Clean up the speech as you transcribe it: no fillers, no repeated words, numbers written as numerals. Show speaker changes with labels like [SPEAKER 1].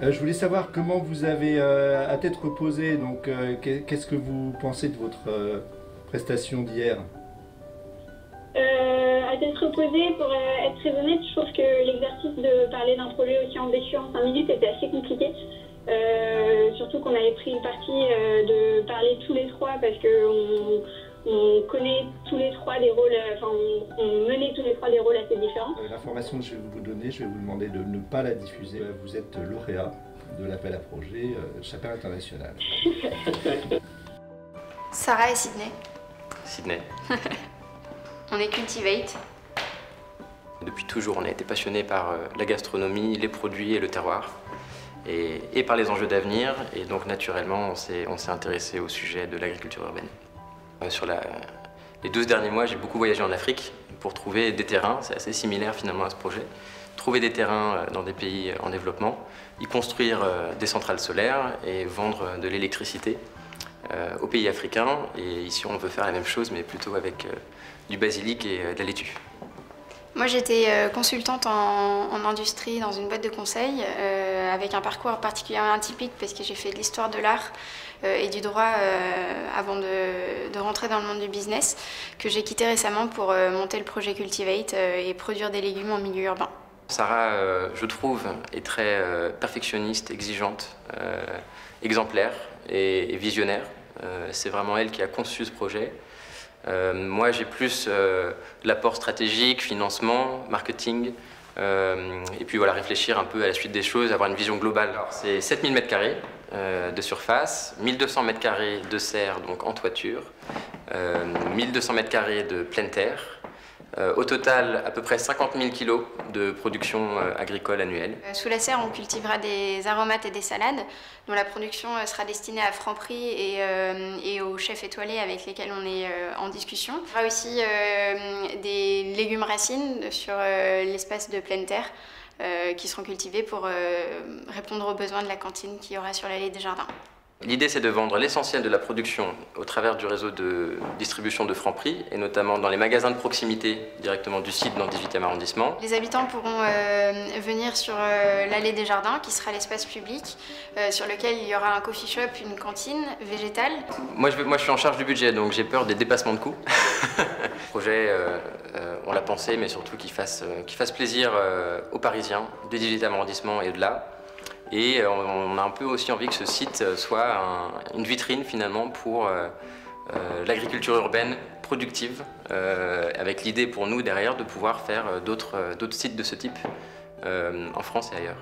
[SPEAKER 1] Je voulais savoir comment vous avez, à tête reposée, donc qu'est-ce que vous pensez de votre prestation d'hier?
[SPEAKER 2] À tête reposée, pour être très honnête, je trouve que l'exercice de parler d'un projet aussi ambitieux en 5 minutes était assez compliqué. Surtout qu'on avait pris le parti de parler tous les trois parce qu'on connaît tous les trois des rôles, enfin on menait tous les trois des rôles assez différents.
[SPEAKER 1] L'information que je vais vous donner, je vais vous demander de ne pas la diffuser. Vous êtes lauréat de l'appel à projet Chapelle International.
[SPEAKER 3] Sarah et Sydney.
[SPEAKER 4] Sydney.
[SPEAKER 3] On est Cultivate.
[SPEAKER 4] Depuis toujours, on a été passionnés par la gastronomie, les produits et le terroir, et par les enjeux d'avenir. Et donc, naturellement, on s'est intéressé au sujet de l'agriculture urbaine. Sur les 12 derniers mois, j'ai beaucoup voyagé en Afrique pour trouver des terrains. C'est assez similaire finalement à ce projet. Trouver des terrains dans des pays en développement, y construire des centrales solaires et vendre de l'électricité aux pays africains. Et ici, on veut faire la même chose, mais plutôt avec du basilic et de la laitue.
[SPEAKER 3] Moi, j'étais consultante en industrie dans une boîte de conseil, avec un parcours particulièrement atypique parce que j'ai fait de l'histoire de l'art et du droit avant de rentrer dans le monde du business, que j'ai quitté récemment pour monter le projet Cultivate et produire des légumes en milieu urbain.
[SPEAKER 4] Sarah, je trouve, est très perfectionniste, exigeante, exemplaire et visionnaire. C'est vraiment elle qui a conçu ce projet. Moi, j'ai plus l'apport stratégique, financement, marketing, et puis voilà, réfléchir un peu à la suite des choses, avoir une vision globale. C'est 7000 m² de surface, 1200 m² de serre, donc en toiture, 1200 m² de pleine terre. Au total, à peu près 50 000 kg de production agricole annuelle.
[SPEAKER 3] Sous la serre, on cultivera des aromates et des salades, dont la production sera destinée à Franprix et aux chefs étoilés avec lesquels on est en discussion. Il y aura aussi des légumes racines sur l'espace de pleine terre qui seront cultivés pour répondre aux besoins de la cantine qu'il y aura sur l'allée des jardins.
[SPEAKER 4] L'idée, c'est de vendre l'essentiel de la production au travers du réseau de distribution de Franprix, et notamment dans les magasins de proximité directement du site dans le 18e arrondissement.
[SPEAKER 3] Les habitants pourront venir sur l'allée des jardins, qui sera l'espace public, sur lequel il y aura un coffee shop, une cantine végétale.
[SPEAKER 4] Moi, je suis en charge du budget, donc j'ai peur des dépassements de coûts. Le projet, on l'a pensé, mais surtout qu'il fasse plaisir aux Parisiens du 18e arrondissement et au-delà. Et on a un peu aussi envie que ce site soit une vitrine finalement pour l'agriculture urbaine productive, avec l'idée pour nous derrière de pouvoir faire d'autres sites de ce type en France et ailleurs.